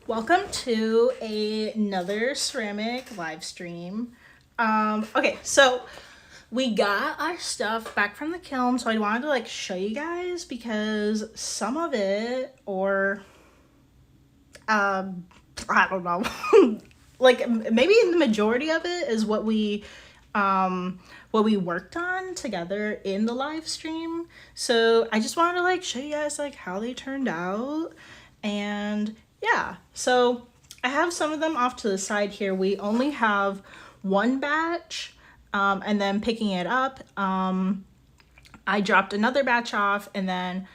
Welcome to another ceramic live stream. Okay, so we got our stuff back from the kiln, so I wanted to show you guys because some of it, or I don't know, maybe the majority of it is what we worked on together in the live stream. So I just wanted to show you guys how they turned out. And yeah, so I have some of them off to the side here. We only have one batch, and then picking it up, I dropped another batch off, and then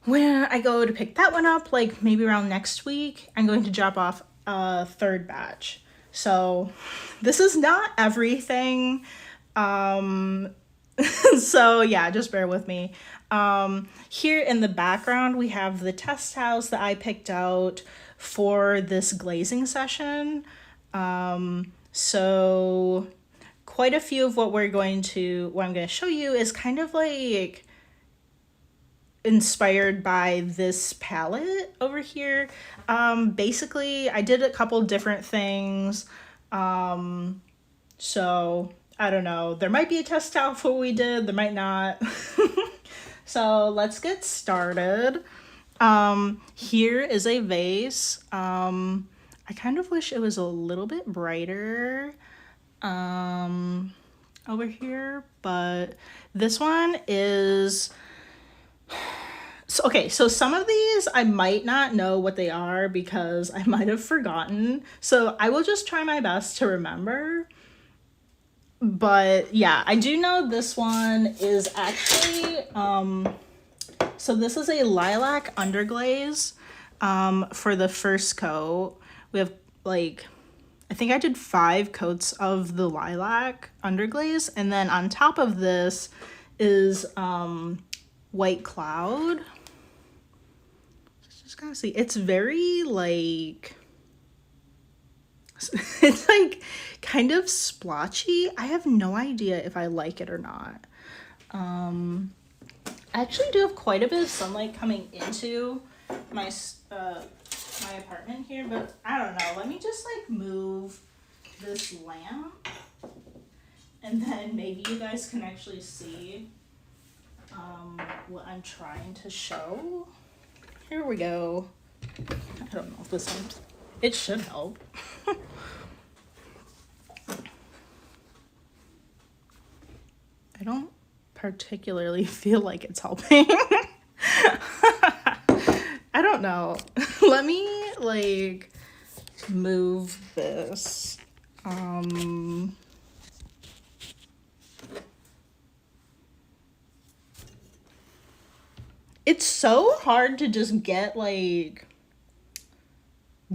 when I go to pick that one up, maybe around next week, I'm going to drop off a third batch. So this is not everything. So yeah, just bear with me. Here in the background, we have the test house that I picked out for this glazing session. So quite a few of what I'm going to show you is kind of inspired by this palette over here. Basically, I did a couple different things. So I don't know. There might be a test out for what we did. There might not. So let's get started. Here is a vase. I kind of wish it was a little bit brighter over here, but this one is... So some of these I might not know what they are because I might have forgotten. So I will just try my best to remember. But yeah, I do know this one is actually, so this is a lilac underglaze for the first coat. We have I think I did 5 coats of the lilac underglaze. And then on top of this is white cloud. Just gotta see, it's very it's kind of splotchy. I have no idea if I like it or not. I actually do have quite a bit of sunlight coming into my my apartment here, but I don't know. Let me just move this lamp, and then maybe you guys can actually see what I'm trying to show. Here we go. I don't know if this helps. It should help. I don't particularly feel like it's helping. I don't know. Let me move this. It's so hard to just get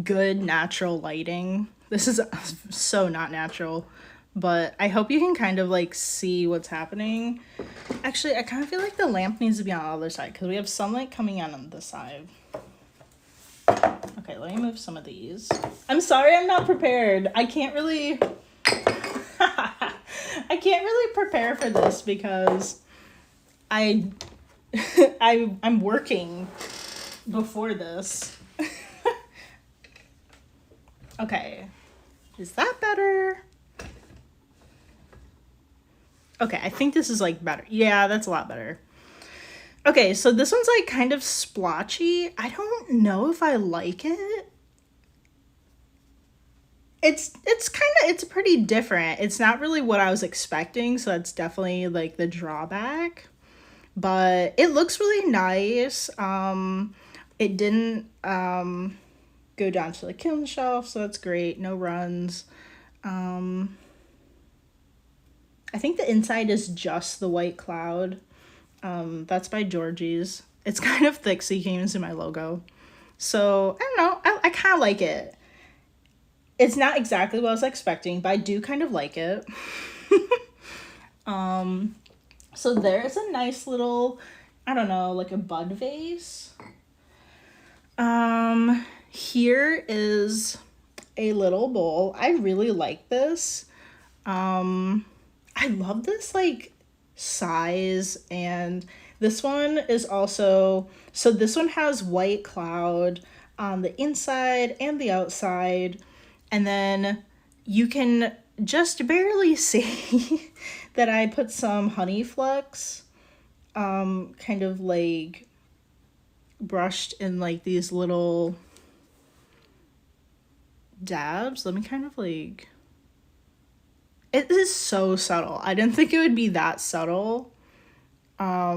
good natural lighting. This is so not natural, but I hope you can kind of see what's happening. Actually, I kind of feel like the lamp needs to be on the other side because we have sunlight coming in on this side. Okay, let me move some of these. I'm sorry I'm not prepared. I can't really prepare for this because I'm working before this. Okay, is that better? Okay, I think this is better. Yeah, that's a lot better. Okay, so this one's kind of splotchy. I don't know if I like it. It's pretty different. It's not really what I was expecting, so that's definitely the drawback. But it looks really nice. It didn't go down to the kiln shelf, so that's great. No runs. I think the inside is just the white cloud. That's by Georgie's. It's kind of thick, so you can't even see my logo. So, I don't know. I kind of like it. It's not exactly what I was expecting, but I do kind of like it. So there's a nice little, I don't know, a bud vase. Here is a little bowl. I really like this. I love this size, and this one is also, so this one has white cloud, on the inside and the outside. And then you can just barely see that I put some honey flux, kind of like brushed in like these little dabs. Let me kind of like, it is so subtle. I didn't think it would be that subtle. I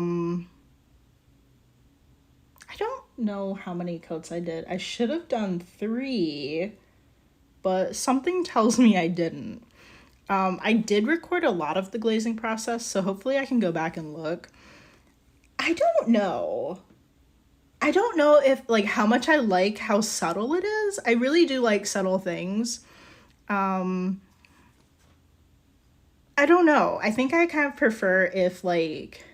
don't know how many coats I did. I should have done 3, but something tells me I didn't. I did record a lot of the glazing process, so hopefully I can go back and look. I don't know. I don't know if, like, how much I like how subtle it is. I really do like subtle things. I don't know. I think I kind of prefer if, like,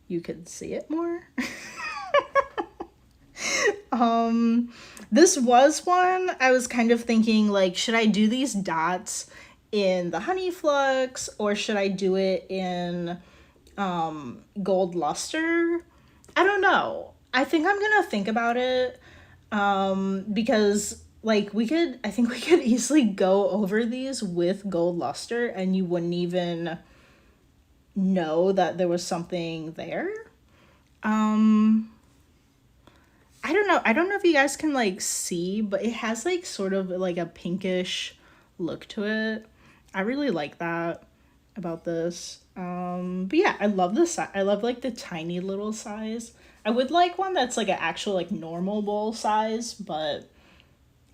you could see it more. This was one I was kind of thinking, like, should I do these dots in the honey flux or should I do it in gold luster? I don't know. I think I'm gonna think about it, because like I think we could easily go over these with gold luster and you wouldn't even know that there was something there. I don't know. I don't know if you guys can like see, but it has like sort of like a pinkish look to it. I really like that about this. But yeah, I love this. I love like the tiny little size. I would like one that's like an actual like normal bowl size, but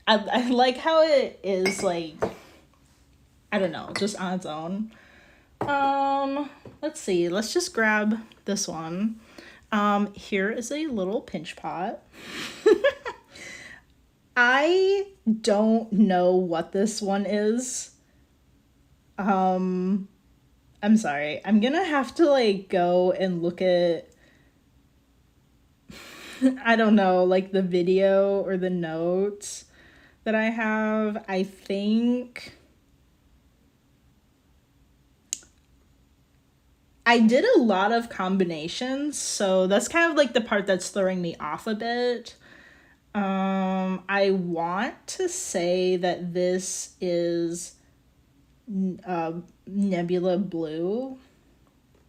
I like how it is like, I don't know, just on its own. Let's see. Let's just grab this one. Here is a little pinch pot. I don't know what this one is. I'm sorry. I'm gonna have to like go and look at, I don't know, like the video or the notes that I have. I think I did a lot of combinations, so that's kind of like the part that's throwing me off a bit. I want to say that this is Nebula Blue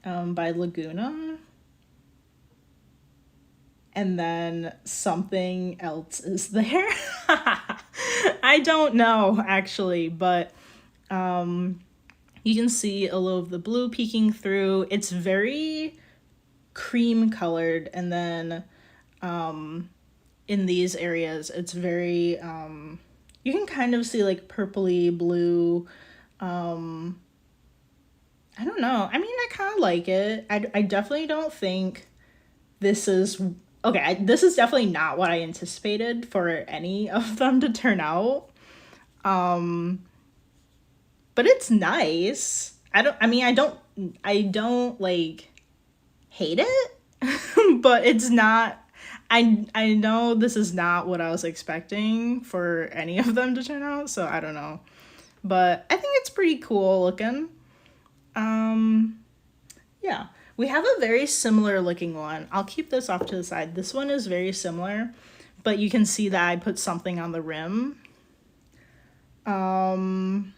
by Laguna. And then something else is there. I don't know, actually, but you can see a little of the blue peeking through. It's very cream colored, and then in these areas it's very you can kind of see like purpley blue. I don't know. I mean, I kind of like it. I definitely don't think this is okay. This is definitely not what I anticipated for any of them to turn out. But it's nice. I don't like hate it, but it's not, I know this is not what I was expecting for any of them to turn out, so I don't know. But I think it's pretty cool looking. Yeah. We have a very similar looking one. I'll keep this off to the side. This one is very similar, but you can see that I put something on the rim. Some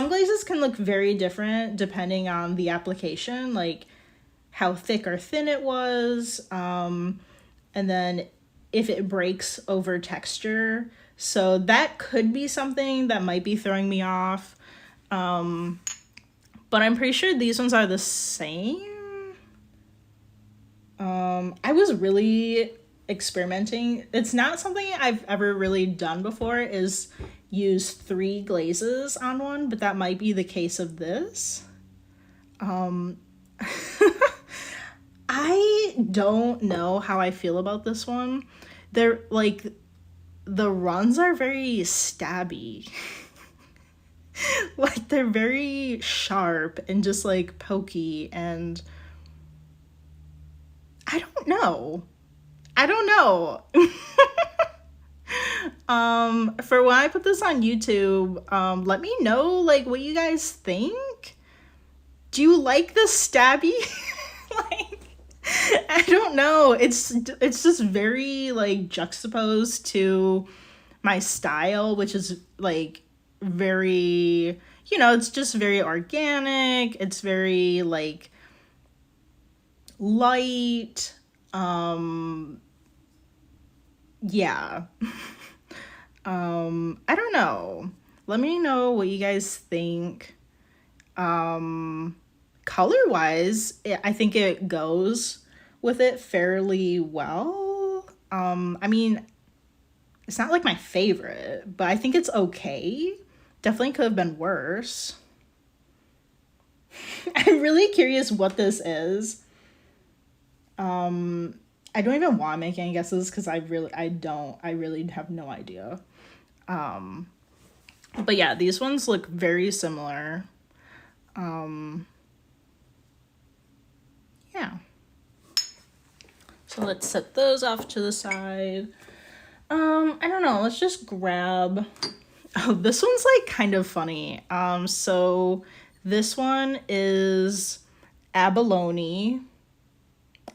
glazes can look very different depending on the application, like how thick or thin it was, and then if it breaks over texture. So that could be something that might be throwing me off. But I'm pretty sure these ones are the same. I was really experimenting. It's not something I've ever really done before, is use 3 glazes on one, but that might be the case of this. I don't know how I feel about this one. They're like, the runs are very stabby. Like they're very sharp and just like pokey, and I don't know. For when I put this on YouTube, let me know like what you guys think. Do you like the stabby? Like, I don't know. It's just very like juxtaposed to my style, which is like very, it's just very organic. It's very like light. Yeah. I don't know. Let me know what you guys think. Color wise, I think it goes with it fairly well. I mean, it's not like my favorite, but I think it's okay. Definitely could have been worse. I'm really curious what this is. I don't even want to make any guesses because I really have no idea. But yeah, these ones look very similar. Yeah. So let's set those off to the side. I don't know, let's just grab, oh, this one's like kind of funny. So this one is abalone.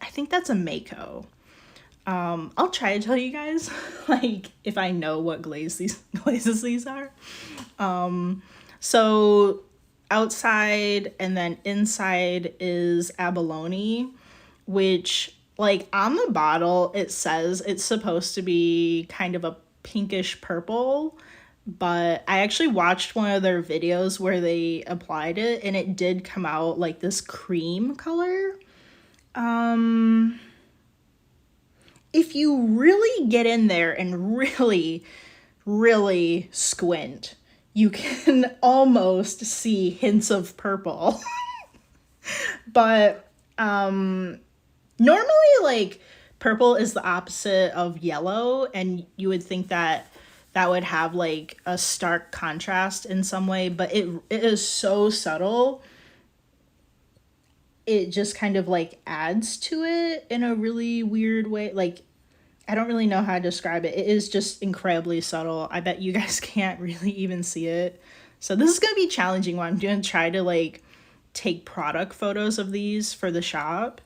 I think that's a Mako. I'll try to tell you guys, like, if I know what glazes these are. So outside and then inside is abalone, which, like, on the bottle, it says it's supposed to be kind of a pinkish purple, but I actually watched one of their videos where they applied it, and it did come out like this cream color. If you really get in there and really, really squint, you can almost see hints of purple. But normally, like, purple is the opposite of yellow, and you would think that that would have like a stark contrast in some way, but it is so subtle. It just kind of like adds to it in a really weird way. Like, I don't really know how to describe it. It is just incredibly subtle. I bet you guys can't really even see it. So this is going to be challenging one. I'm going to try to like take product photos of these for the shop.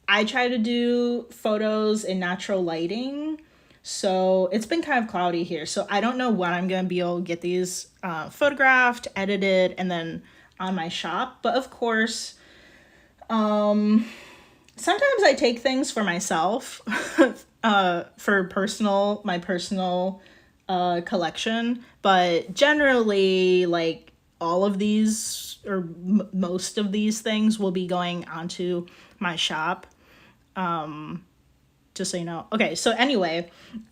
I try to do photos in natural lighting. So it's been kind of cloudy here. So I don't know when I'm going to be able to get these photographed, edited, and then on my shop. But of course, sometimes I take things for myself for my personal collection. But generally, like, all of these or most of these things will be going onto my shop. Just so you know. Okay, so anyway,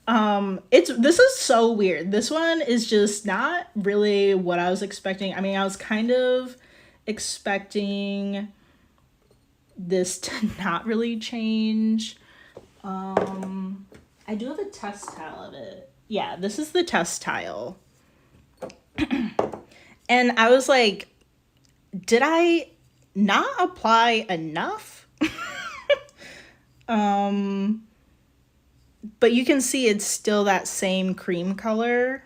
this is so weird. This one is just not really what I was expecting. I mean, I was kind of expecting this to not really change. I do have a test tile of it. Yeah, this is the test tile. And I was like, did I not apply enough? But you can see it's still that same cream color.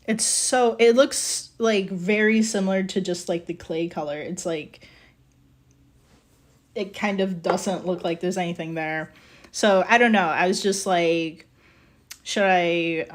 It looks like very similar to just like the clay color. It's like, it kind of doesn't look like there's anything there. So I don't know. I was just like, should I,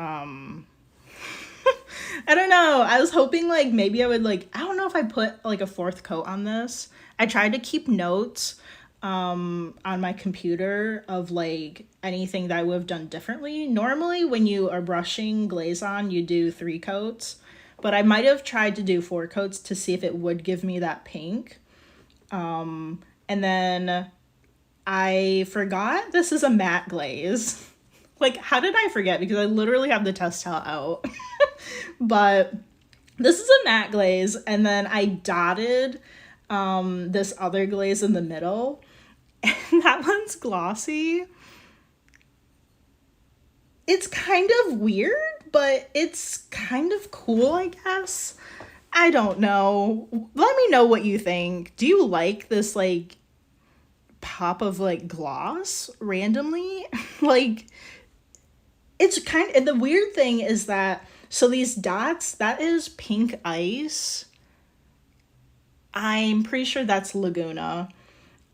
I don't know. I was hoping like maybe I would like, I don't know if I put like a fourth coat on this. I tried to keep notes on my computer of like anything that I would have done differently. Normally when you are brushing glaze on, you do 3 coats, but I might have tried to do 4 coats to see if it would give me that pink. And then I forgot this is a matte glaze. Like, how did I forget? Because I literally have the test towel out. But this is a matte glaze, and then I dotted this other glaze in the middle, and that one's glossy. It's kind of weird, but it's kind of cool, I guess. I don't know. Let me know what you think. Do you like this like pop of like gloss randomly? Like, it's kind of, the weird thing is that, so these dots, that is pink ice. I'm pretty sure that's Laguna.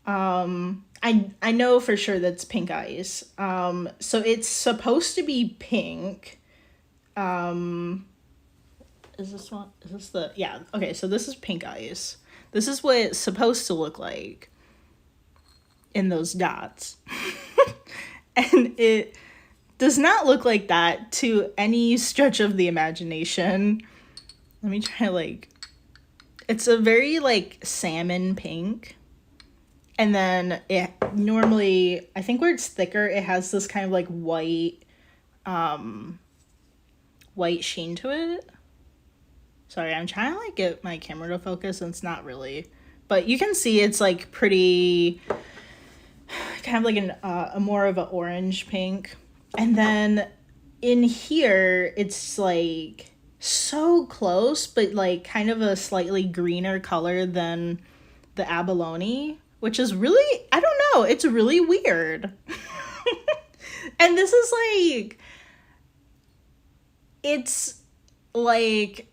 I know for sure that's pink ice. So it's supposed to be pink. Is this one? Is this the? Yeah. Okay. So this is pink ice. This is what it's supposed to look like in those dots. And it does not look like that to any stretch of the imagination. Let me try like, it's a very like salmon pink. And then it normally, I think where it's thicker, it has this kind of like white sheen to it. Sorry, I'm trying to like get my camera to focus and it's not really, but you can see it's like pretty, kind of like a more of an orange pink. And then in here, it's like so close, but like kind of a slightly greener color than the abalone, which is really, I don't know, it's really weird. And this is like, it's like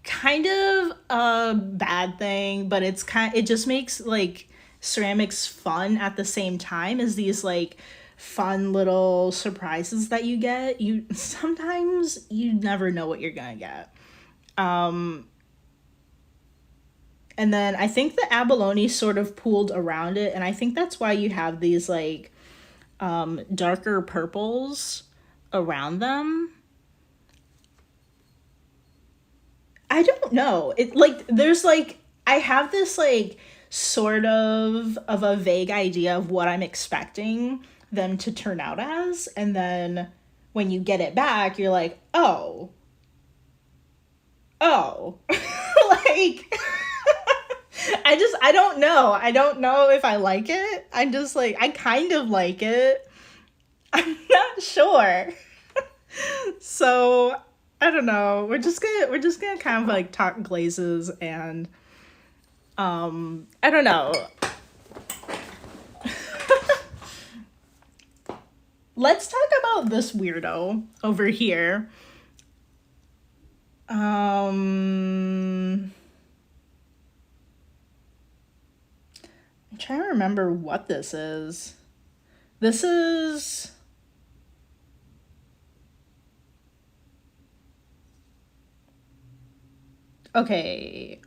kind of a bad thing, but it just makes like ceramics fun at the same time as these like fun little surprises that you get. Sometimes you never know what you're gonna get. And then I think the abalone sort of pooled around it, and I think that's why you have these like darker purples around them. I don't know. It like there's like I have this like sort of a vague idea of what I'm expecting them to turn out as, and then when you get it back, you're like, oh, like I don't know. I don't know if I like it. I'm just like, I kind of like it. I'm not sure. So I don't know. We're just gonna kind of like talk glazes and I don't know. Let's talk about this weirdo over here. I'm trying to remember what this is. This is okay.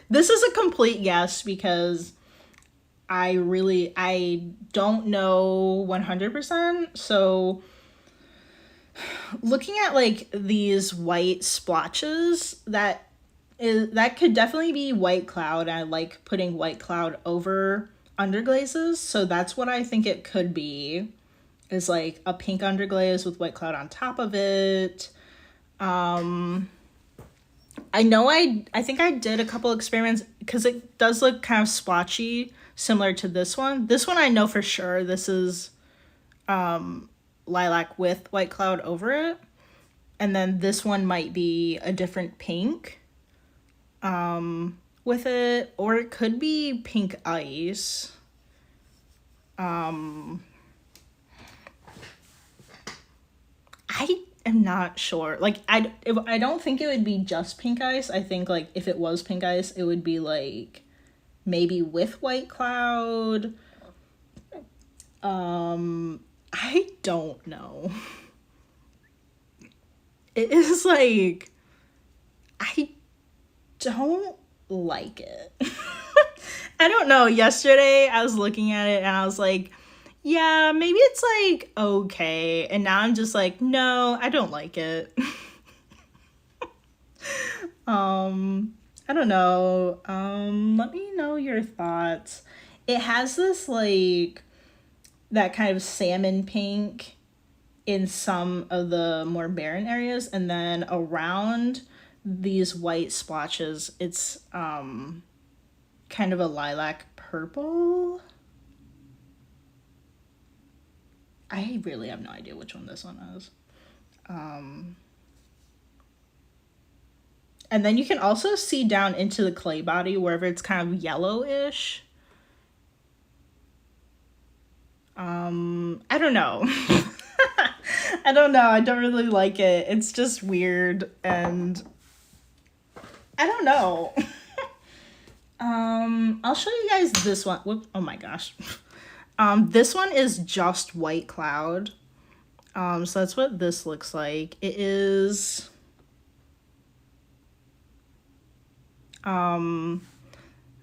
This is a complete guess because I don't know 100%. So looking at like these white splotches, that could definitely be white cloud. I like putting white cloud over underglazes, so that's what I think it could be, is like a pink underglaze with white cloud on top of it. I know I think I did a couple experiments because it does look kind of splotchy, similar to this one. This one I know for sure this is lilac with white cloud over it. And then this one might be a different pink with it, or it could be pink ice. I am not sure. Like I don't think it would be just pink ice. I think like if it was pink ice, it would be like maybe with white cloud. I don't know. It is like, I don't like it. I don't know. Yesterday I was looking at it and I was like, yeah, maybe it's like okay. And now I'm just like, no, I don't like it. I don't know. Let me know your thoughts. It has this like that kind of salmon pink in some of the more barren areas, and then around these white splotches, it's kind of a lilac purple. I really have no idea which one this one is. And then you can also see down into the clay body wherever it's kind of yellowish. I don't know. I don't know. I don't really like it. It's just weird, and I don't know. I'll show you guys this one. Whoop, oh my gosh. This one is just white cloud. So that's what this looks like. It is,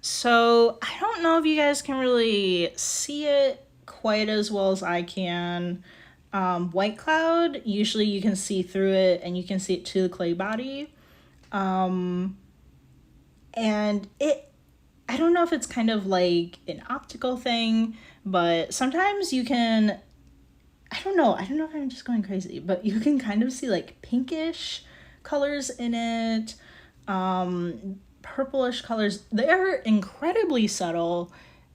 so I don't know if you guys can really see it quite as well as I can. White cloud, usually you can see through it and you can see it to the clay body. And I don't know if it's kind of like an optical thing, but sometimes you can, I don't know if I'm just going crazy, but you can kind of see like pinkish colors in it, purplish colors. They're incredibly subtle,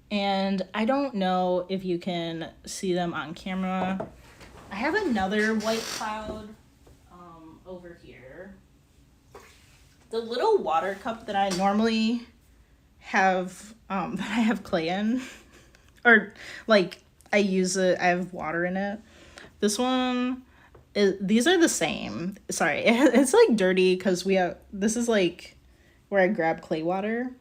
and I don't know if you can see them on camera. I have another white cloud over here. The little water cup that I normally have, that I have clay in, or like I use it, I have water in it. This one these are the same. Sorry, it's like dirty because this is like where I grab clay water.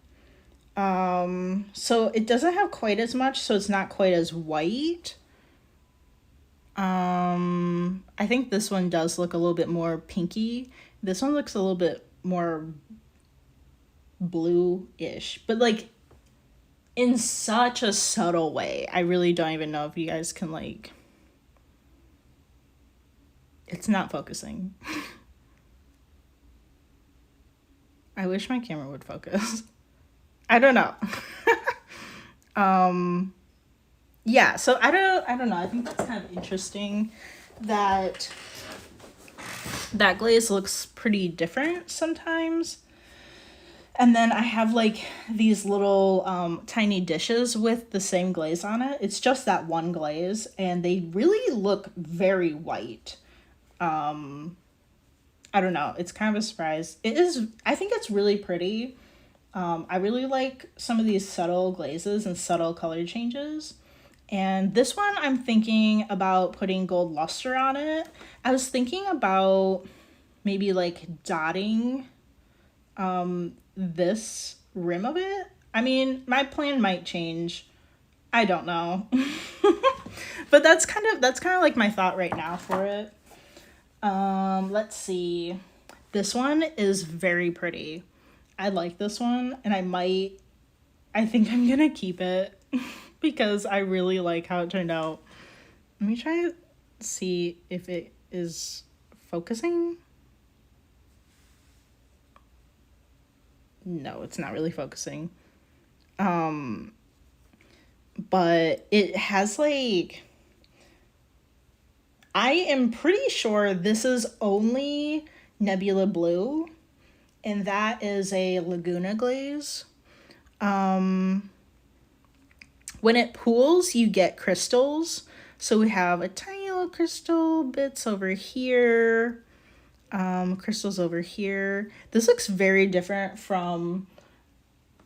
So it doesn't have quite as much, so it's not quite as white. I think this one does look a little bit more pinky. This one looks a little bit more blue-ish, but like in such a subtle way. I really don't even know if you guys can like, it's not focusing. I wish my camera would focus. I don't know. Yeah, so I don't know. I think that's kind of interesting that glaze looks pretty different sometimes. And then I have like these little tiny dishes with the same glaze on it. It's just that one glaze, and they really look very white. I don't know. It's kind of a surprise. It is, I think it's really pretty. I really like some of these subtle glazes and subtle color changes. And this one, I'm thinking about putting gold luster on it. I was thinking about maybe like dotting this rim of it. I mean, my plan might change. I don't know. But that's kind of like my thought right now for it. Let's see. This one is very pretty. I like this one, and I think I'm gonna keep it because I really like how it turned out. Let me try to see if it is focusing. No, it's not really focusing. But it has like, I am pretty sure this is only Nebula Blue, and that is a Laguna glaze. When it pools, you get crystals. So we have a tiny little crystal bits over here, crystals over here. This looks very different from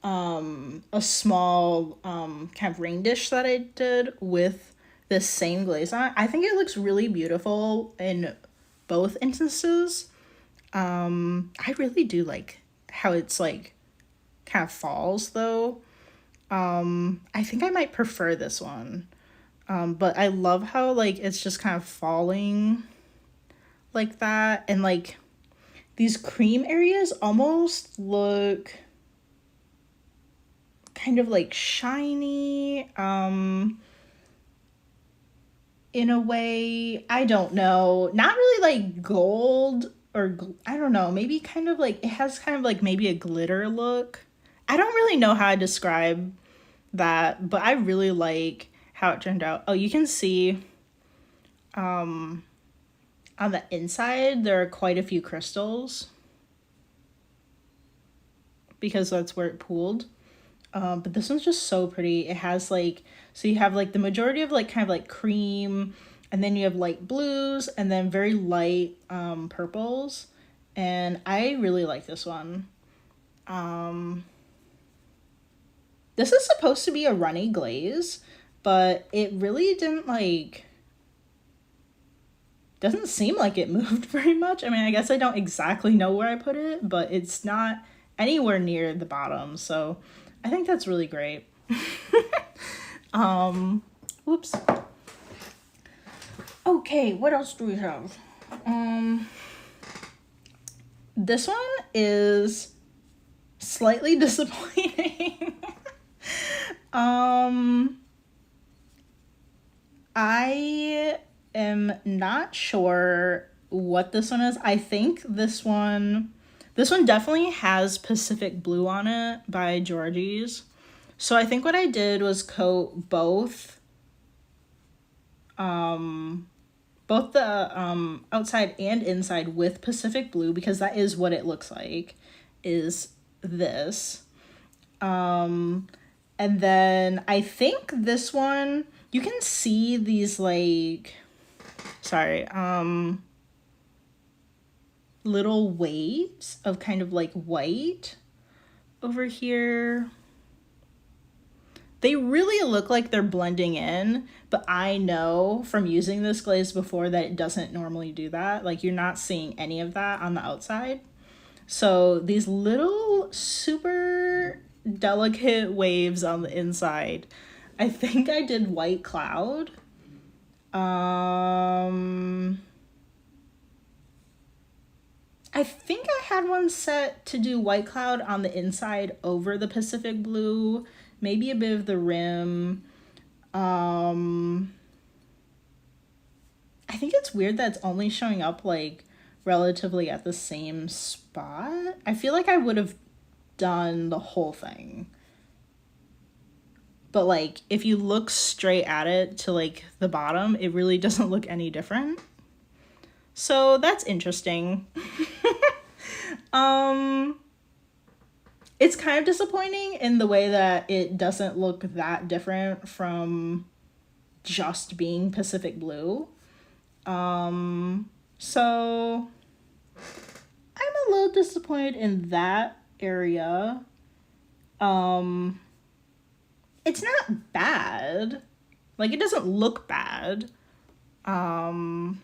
a small kind of rain dish that I did with this same glaze on it. I think it looks really beautiful in both instances. I really do like how it's like kind of falls though. I think I might prefer this one. But I love how like it's just kind of falling like that, and like these cream areas almost look kind of like shiny in a way. I don't know, not really like gold, or I don't know, maybe kind of like it has kind of like maybe a glitter look. I don't really know how to describe that, but I really like how it turned out. Oh, you can see on the inside there are quite a few crystals because that's where it pooled. But this one's just so pretty. It has like, so you have like the majority of like kind of like cream, and then you have light blues, and then very light purples. And I really like this one. This is supposed to be a runny glaze, but it really didn't like, doesn't seem like it moved very much. I mean, I guess I don't exactly know where I put it, but it's not anywhere near the bottom. So I think that's really great. Whoops. Okay, what else do we have? This one is slightly disappointing. I am not sure what this one is. I think this one definitely has Pacific Blue on it by Georgie's. So I think what I did was coat both the outside and inside with Pacific Blue, because that is what it looks like, is this. And then I think this one, you can see these like, sorry, little waves of kind of like white over here. They really look like they're blending in, but I know from using this glaze before that it doesn't normally do that. Like, you're not seeing any of that on the outside. So these little super delicate waves on the inside. I think I did White Cloud. I think I had one set to do White Cloud on the inside over the Pacific Blue, maybe a bit of the rim. I think it's weird that it's only showing up like relatively at the same spot. I feel like I would have done the whole thing. But like, if you look straight at it to like the bottom, it really doesn't look any different. So that's interesting. It's kind of disappointing in the way that it doesn't look that different from just being Pacific Blue. So I'm a little disappointed in that area. It's not bad. Like, it doesn't look bad. I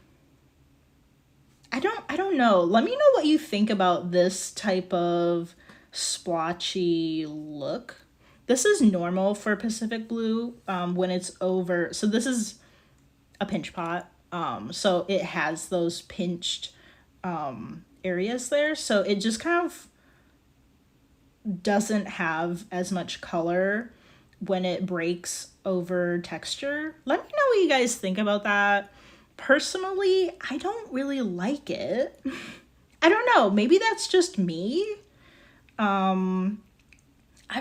don't know. Let me know what you think about this type of splotchy look. This is normal for Pacific Blue when it's over. So this is a pinch pot. So it has those pinched areas there. So it just kind of doesn't have as much color when it breaks over texture. Let me know what you guys think about that. Personally, I don't really like it. I don't know, maybe that's just me. I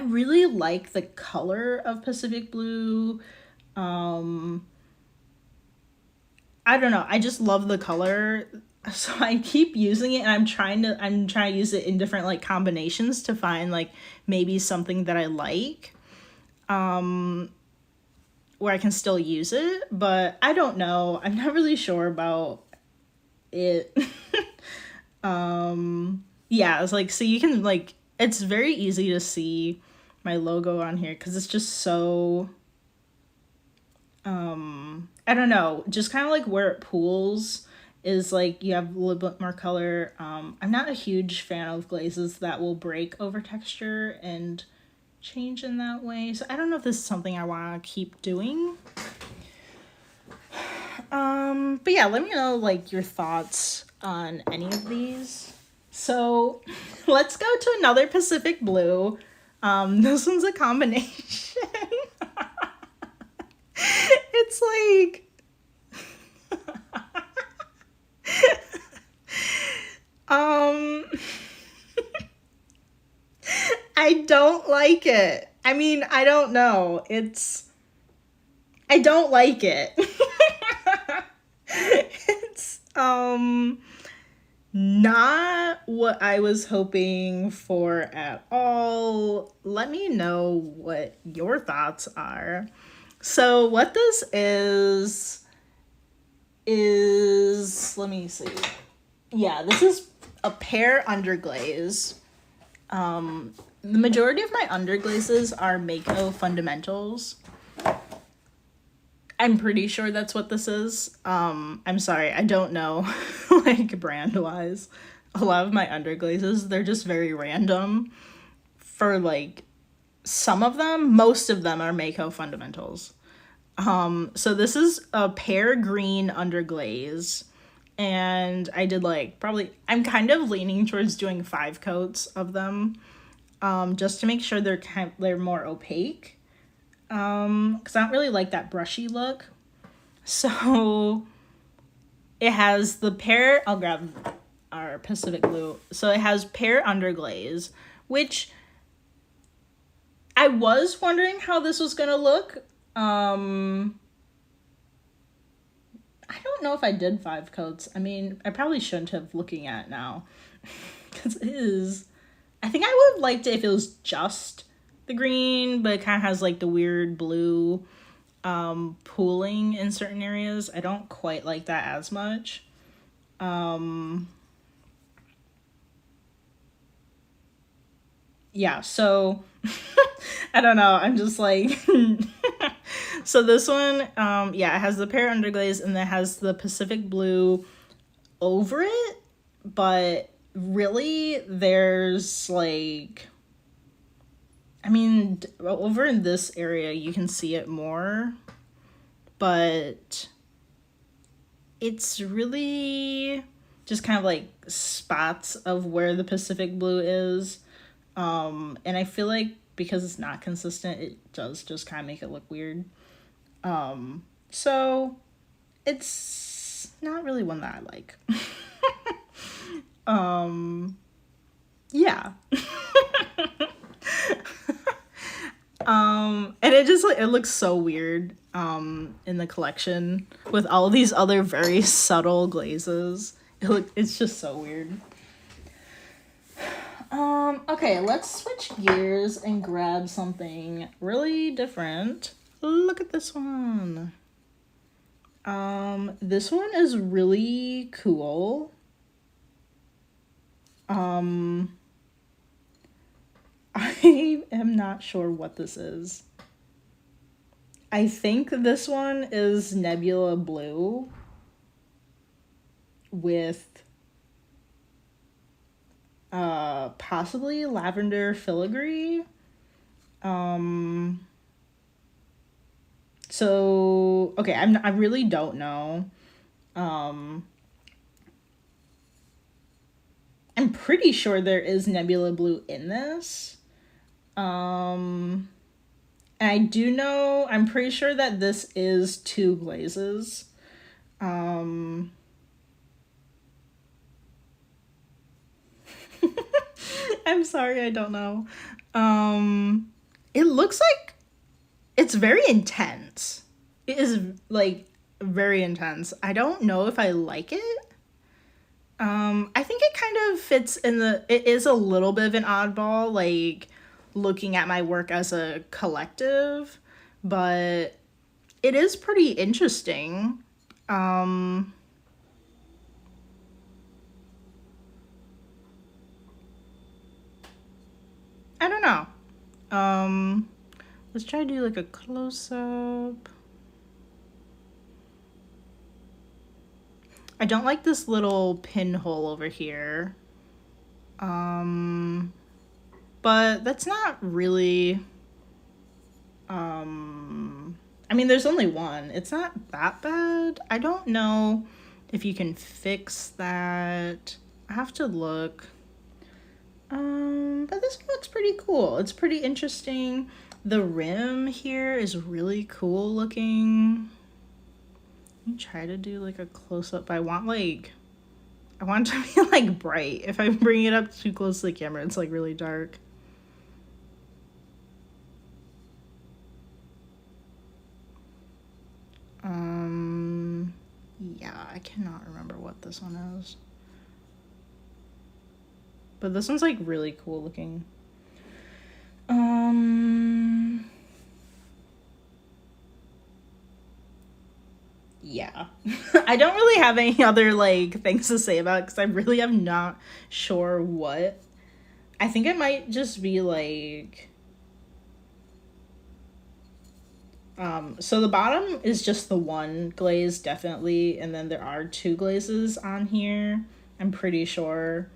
really like the color of Pacific Blue. I don't know, I just love the color. So I keep using it, and I'm trying to use it in different like combinations to find like maybe something that I like. Where I can still use it, but I don't know. I'm not really sure about it. Yeah, it's like, so you can like, it's very easy to see my logo on here because it's just so, I don't know, just kind of like where it pools is like you have a little bit more color. I'm not a huge fan of glazes that will break over texture and change in that way. So I don't know if this is something I want to keep doing. But yeah, let me know like your thoughts on any of these. So let's go to another Pacific Blue. This one's a combination. It's like I don't like it. I mean, I don't know. I don't like it. It's not what I was hoping for at all. Let me know what your thoughts are. So what this is let me see. Yeah, this is a pear underglaze. The majority of my underglazes are Mako Fundamentals. I'm pretty sure that's what this is. I'm sorry, I don't know, like, brand-wise. a lot of my underglazes, they're just very random. For like some of them, most of them are Mako fundamentals. So this is a pear green underglaze, and I did like probably, I'm kind of leaning towards doing 5 coats of them, just to make sure they're more opaque, because I don't really like that brushy look. So it has the pear, I'll grab our Pacific Blue. So it has pear underglaze, which I was wondering how this was gonna look. I don't know if I did 5 coats. I mean, I probably shouldn't have, looking at it now. Because it is... I think I would have liked it if it was just the green, but it kind of has like the weird blue pooling in certain areas. I don't quite like that as much. Yeah, so... I don't know. I'm just like... So this one, yeah, it has the pear underglaze and it has the Pacific Blue over it, but really there's like, I mean, over in this area you can see it more, but it's really just kind of like spots of where the Pacific Blue is, and I feel like because it's not consistent, it does just kind of make it look weird. So it's not really one that I like. Yeah. And it just like, it looks so weird, in the collection with all these other very subtle glazes. It's just so weird. Okay, let's switch gears and grab something really different. Look at this one. This one is really cool. I am not sure what this is. I think this one is Nebula Blue with possibly lavender filigree. So okay, I really don't know. I'm pretty sure there is Nebula Blue in this. And I do know, I'm pretty sure that this is 2 glazes. I'm sorry, I don't know. It looks like it's very intense. It is like very intense. I don't know if I like it. I think it kind of fits in it is a little bit of an oddball, like looking at my work as a collective, but it is pretty interesting. I don't know. Let's try to do like a close-up. I don't like this little pinhole over here. But that's not really, I mean, there's only one. It's not that bad. I don't know if you can fix that. I have to look. But this one looks pretty cool. It's pretty interesting. The rim here is really cool looking. Let me try to do like a close-up. I want it to be like bright. If I bring it up too close to the camera, it's like really dark. Yeah, I cannot remember what this one is. But this one's like really cool looking. Yeah. I don't really have any other like things to say about it because I really am not sure what. I think it might just be like so the bottom is just the one glaze, definitely, and then there are 2 glazes on here, I'm pretty sure.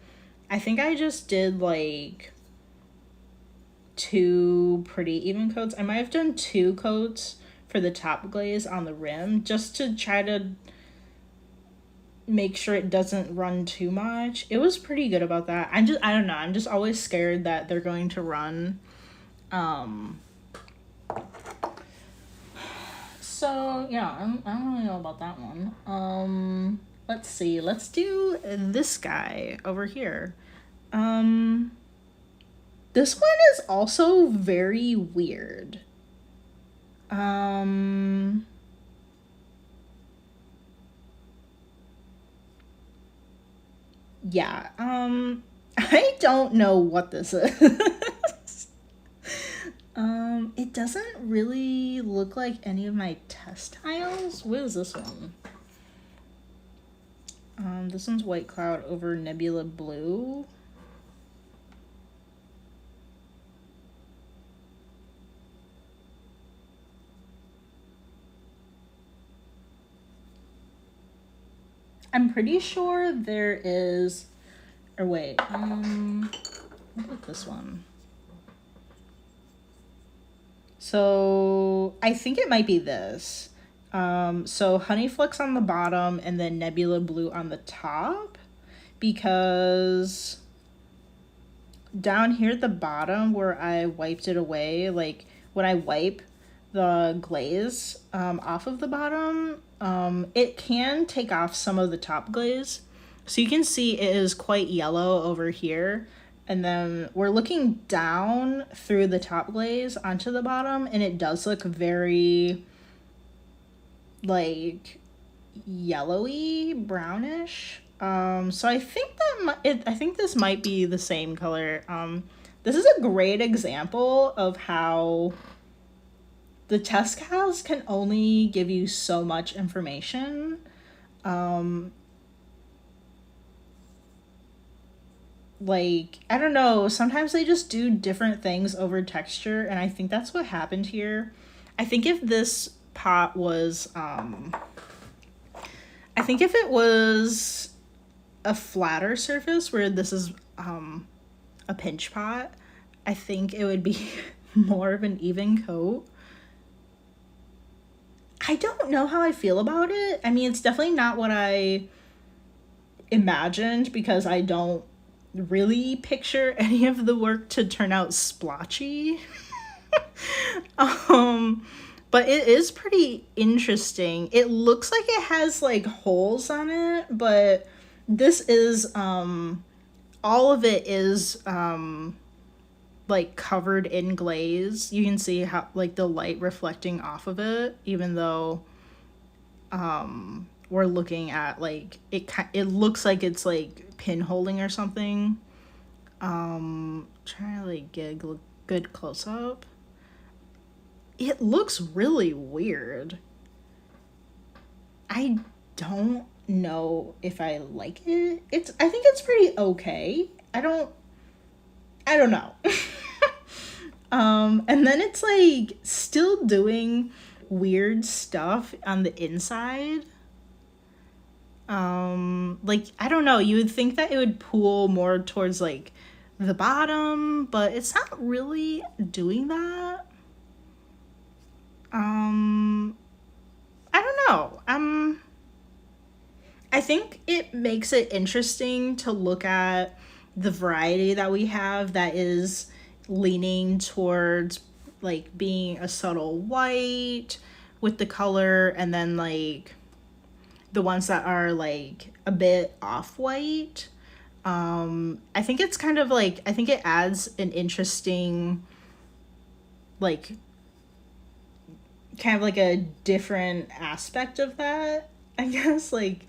I think I just did like 2 pretty even coats. I might have done 2 coats for the top glaze on the rim just to try to make sure it doesn't run too much. It was pretty good about that. I don't know. I'm just always scared that they're going to run. So yeah, I don't really know about that one. Let's see. Let's do this guy over here. This one is also very weird. Yeah, I don't know what this is. It doesn't really look like any of my test tiles. What is this one? This one's White Cloud over Nebula Blue. I'm pretty sure there is, or wait, what about this one? So I think it might be this. So Honeyflux on the bottom and then Nebula Blue on the top, because down here at the bottom where I wiped it away, like when I wipe the glaze off of the bottom, it can take off some of the top glaze. So you can see it is quite yellow over here. And then we're looking down through the top glaze onto the bottom, and it does look very like yellowy, brownish. So I think I think this might be the same color. This is a great example of how the test cows can only give you so much information. Like, I don't know, sometimes they just do different things over texture, and I think that's what happened here. I think if this pot was, I think if it was a flatter surface where this is a pinch pot, I think it would be more of an even coat. I don't know how I feel about it. I mean, it's definitely not what I imagined, because I don't really picture any of the work to turn out splotchy. But it is pretty interesting. It looks like it has like holes on it, but this is all of it is like covered in glaze. You can see how like the light reflecting off of it, even though we're looking at like it looks like it's like pin holding or something. Trying to like get a good close up. It looks really weird. I don't know if I like it. I think it's pretty okay. I don't know. And then it's like still doing weird stuff on the inside. Like, I don't know, you would think that it would pool more towards like the bottom, but it's not really doing that. I don't know. I think it makes it interesting to look at the variety that we have that is leaning towards like being a subtle white with the color, and then like the ones that are like a bit off-white. I think it's kind of like, I think it adds an interesting like kind of like a different aspect of that, I guess, like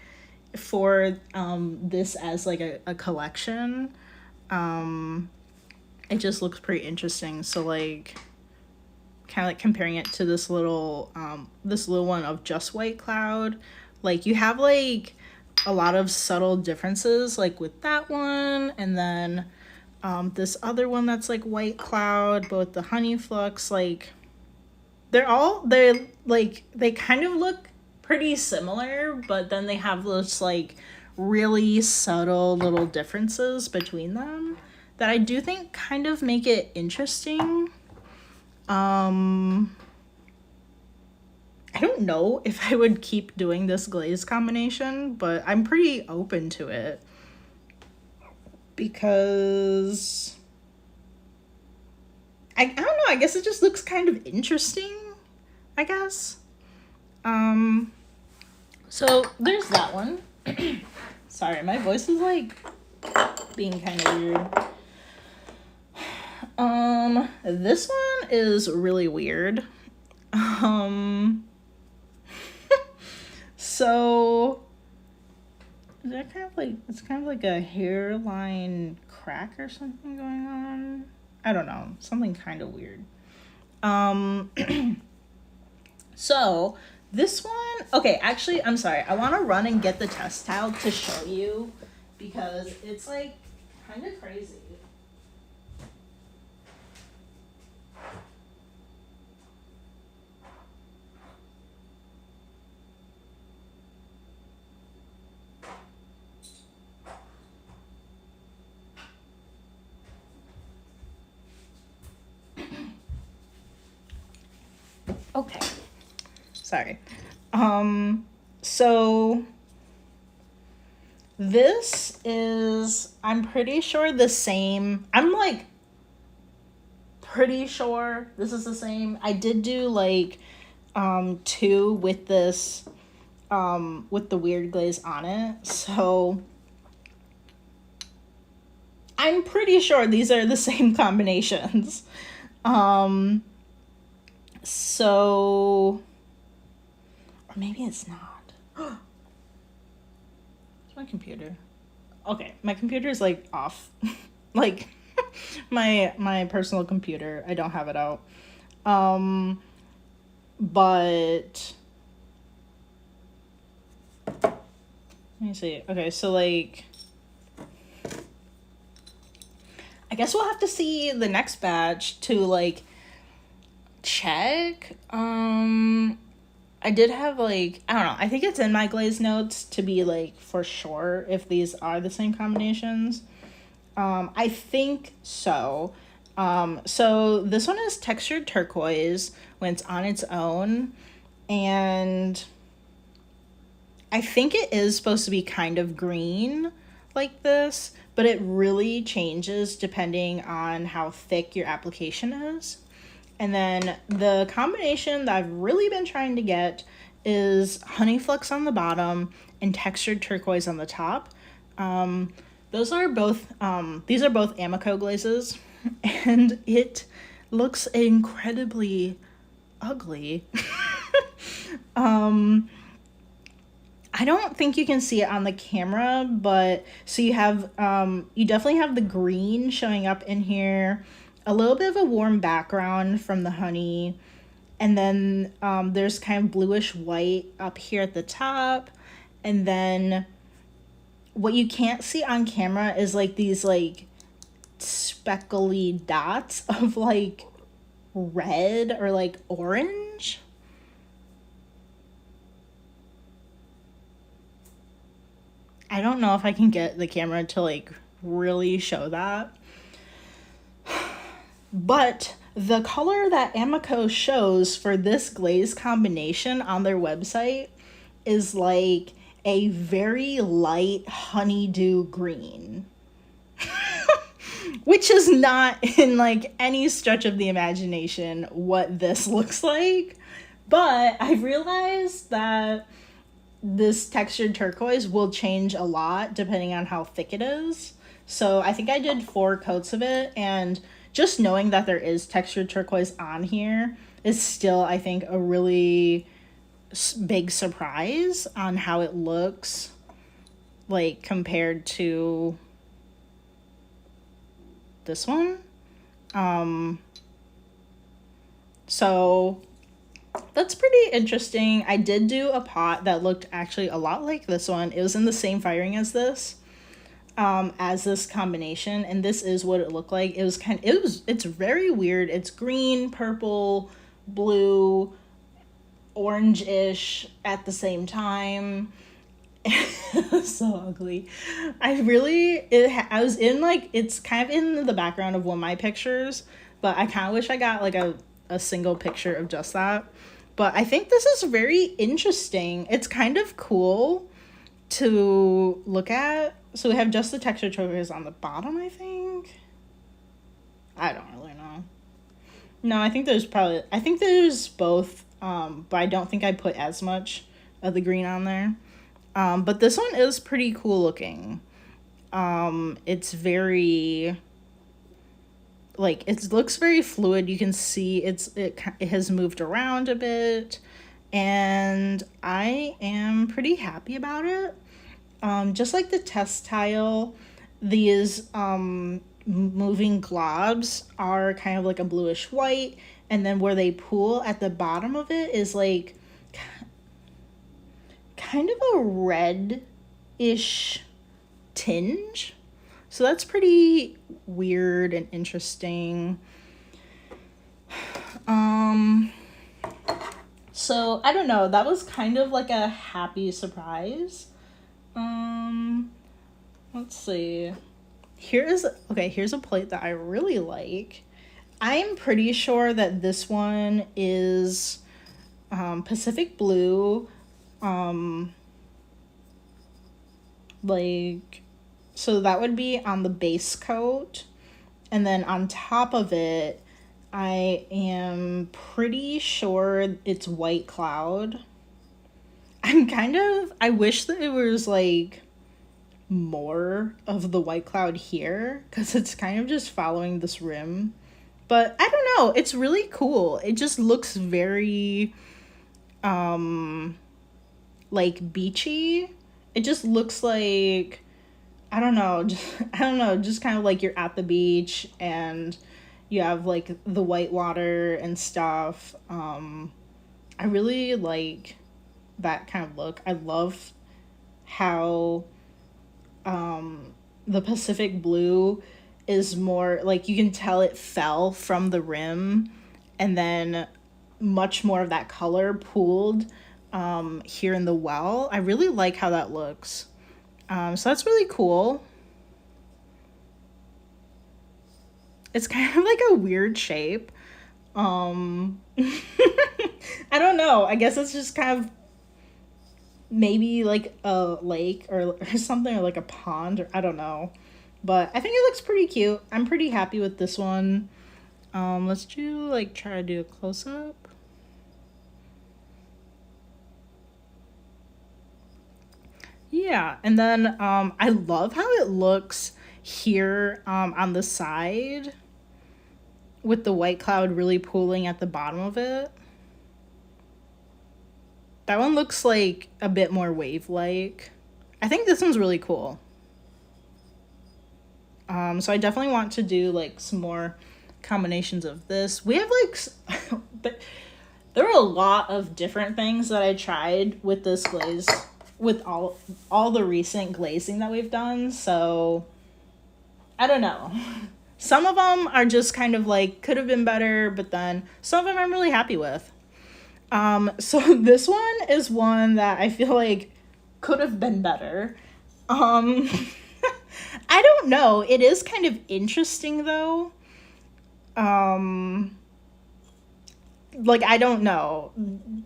for this as like a collection. It just looks pretty interesting. So like kind of like comparing it to this little one of just White Cloud, like you have like a lot of subtle differences like with that one, and then this other one that's like White Cloud but with the honey flux, like they kind of look pretty similar, but then they have this like really subtle little differences between them that I do think kind of make it interesting. I don't know if I would keep doing this glaze combination, but I'm pretty open to it because I don't know, I guess it just looks kind of interesting, I guess. So there's that one. Sorry, my voice is like being kind of weird. This one is really weird. So is that kind of like, it's kind of like a hairline crack or something going on? I don't know, something kind of weird. So this one, okay, actually, I'm sorry. I want to run and get the test towel to show you because it's like kind of crazy. Okay. Sorry. So this is, I'm pretty sure the same. I'm like pretty sure this is the same. I did do like 2 with this with the weird glaze on it. So I'm pretty sure these are the same combinations. So, or maybe it's not. Where's my computer? Okay, my computer is like off. Like my personal computer. I don't have it out. But let me see. Okay, so like I guess we'll have to see the next batch to like check. I did have like, I don't know, I think it's in my glaze notes to be like for sure if these are the same combinations. I think so. So this one is textured turquoise when it's on its own, and I think it is supposed to be kind of green like this, but it really changes depending on how thick your application is. And then the combination that I've really been trying to get is Honey Flux on the bottom and Textured Turquoise on the top. Those are both, these are both Amico glazes, and it looks incredibly ugly. I don't think you can see it on the camera, but so you have, you definitely have the green showing up in here, a little bit of a warm background from the honey, and then there's kind of bluish white up here at the top, and then what you can't see on camera is like these like speckly dots of like red or like orange. I don't know if I can get the camera to like really show that. But the color that Amico shows for this glaze combination on their website is like a very light honeydew green. Which is not in like any stretch of the imagination what this looks like. But I've realized that this textured turquoise will change a lot depending on how thick it is. So I think I did 4 coats of it, and just knowing that there is textured turquoise on here is still, I think, a really big surprise on how it looks like compared to this one. So that's pretty interesting. I did do a pot that looked actually a lot like this one. It was in the same firing as this combination, and this is what it looked like. It was it's very weird. It's green, purple, blue, orange-ish at the same time. So ugly. I was in like, it's kind of in the background of one of my pictures, but I kind of wish I got like a single picture of just that. But I think this is very interesting. It's kind of cool to look at. So we have just the texture chokers on the bottom, I think. I don't really know. No, I think there's both, but I don't think I put as much of the green on there. But this one is pretty cool looking. It's very, like, it looks very fluid. You can see it has moved around a bit, and I am pretty happy about it. Just like the test tile, these moving globs are kind of like a bluish white, and then where they pool at the bottom of it is like kind of a red-ish tinge. So that's pretty weird and interesting. So I don't know, that was kind of like a happy surprise. Let's see. Here's a plate that I really like. I'm pretty sure that this one is Pacific Blue. Like, so that would be on the base coat, and then on top of it, I am pretty sure it's White Cloud. I wish that it was like more of the White Cloud here, because it's kind of just following this rim. But I don't know, it's really cool. It just looks very like beachy. It just looks like, I don't know, just kind of like you're at the beach and you have like the white water and stuff. I really like that kind of look. I love how the Pacific Blue is more like, you can tell it fell from the rim, and then much more of that color pooled here in the well. I really like how that looks. So that's really cool. It's kind of like a weird shape. I don't know. I guess it's just kind of maybe like a lake or something, or like a pond, or I don't know. But I think it looks pretty cute. I'm pretty happy with this one. Let's try to do a close-up. Yeah, and then I love how it looks here on the side with the white cloud really pooling at the bottom of it. That one looks like a bit more wave-like. I think this one's really cool. So I definitely want to do like some more combinations of this. We have like, there were a lot of different things that I tried with this glaze, with all the recent glazing that we've done. So I don't know. Some of them are just kind of like, could have been better, but then some of them I'm really happy with. So this one is one that I feel like could have been better. I don't know. It is kind of interesting though. Like, I don't know,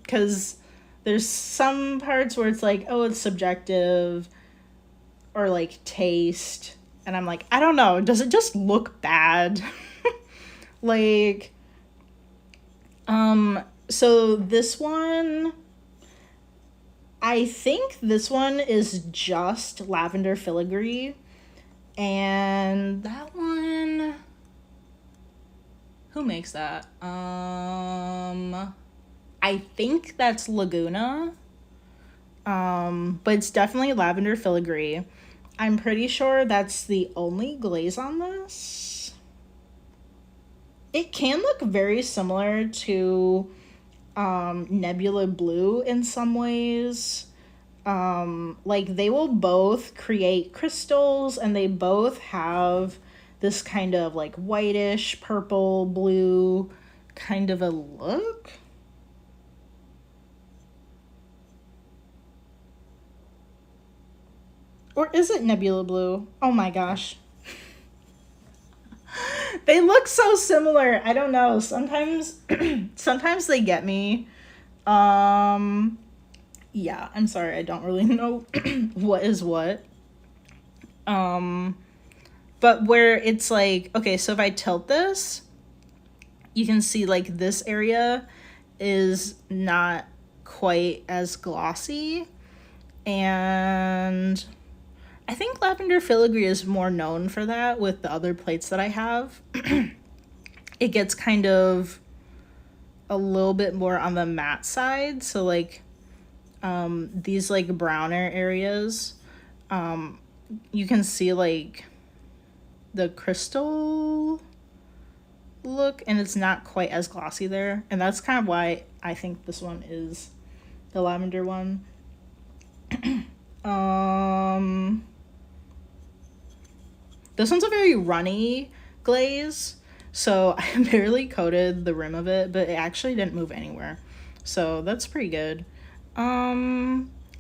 because there's some parts where it's like, oh, it's subjective, or like taste, and I'm like, I don't know, does it just look bad? Like, so this one, I think this one is just lavender filigree, and that one, who makes that? I think that's Laguna. But it's definitely lavender filigree. I'm pretty sure that's the only glaze on this. It can look very similar to Nebula Blue in some ways. Like, they will both create crystals, and they both have this kind of like whitish, purple, blue kind of a look. Or is it Nebula Blue? Oh my gosh. They look so similar. I don't know. Sometimes sometimes they get me. Um yeah, I'm sorry. I don't really know what is what. Um but where it's like, okay, so if I tilt this, you can see like this area is not quite as glossy, and I think lavender filigree is more known for that with the other plates that I have. It gets kind of a little bit more on the matte side, so like these like browner areas, you can see like the crystal look, and it's not quite as glossy there, and that's kind of why I think this one is the lavender one. This one's a very runny glaze, so I barely coated the rim of it, but it actually didn't move anywhere, so that's pretty good. I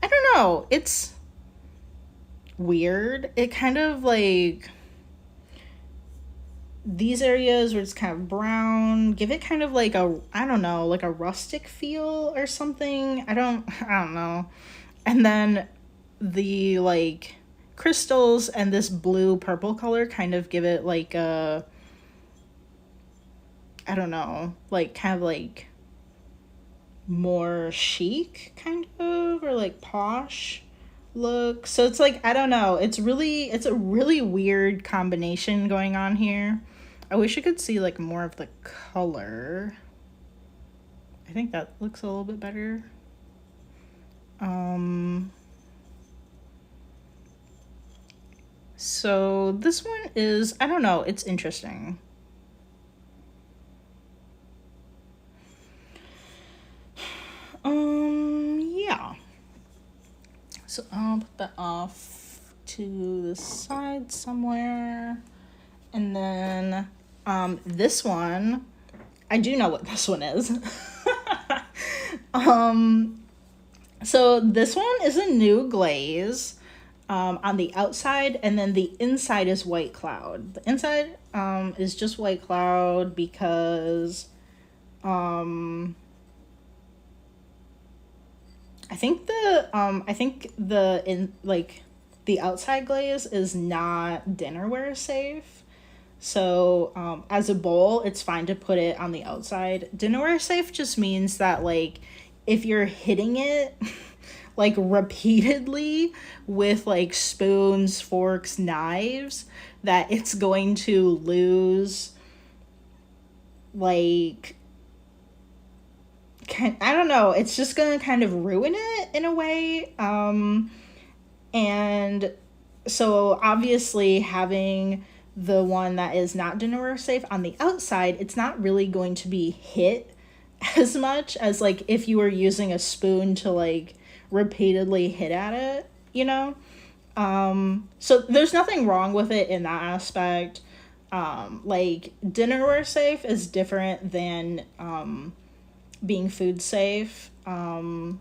don't know, it's weird. It kind of like these areas where it's kind of brown give it kind of like a, I don't know, like a rustic feel or something. I don't know. And then the like crystals and this blue purple color kind of give it like a, I don't know, like kind of like more chic kind of, or like posh look. So it's like, I don't know, it's a really weird combination going on here. I wish I could see like more of the color. I think that looks a little bit better. So this one is, I don't know, it's interesting. Yeah. So I'll put that off to the side somewhere. And then this one, I do know what this one is. So this one is a new glaze on the outside, and then the inside is white cloud. The inside is just white cloud because I think the outside glaze is not dinnerware safe. So as a bowl, it's fine to put it on the outside. Dinnerware safe just means that like if you're hitting it like repeatedly with like spoons, forks, knives, that it's going to lose like, I don't know, it's just gonna kind of ruin it in a way. And so obviously having the one that is not dinnerware safe on the outside, it's not really going to be hit as much as like if you were using a spoon to like repeatedly hit at it, you know? So there's nothing wrong with it in that aspect. Like dinnerware safe is different than being food safe. And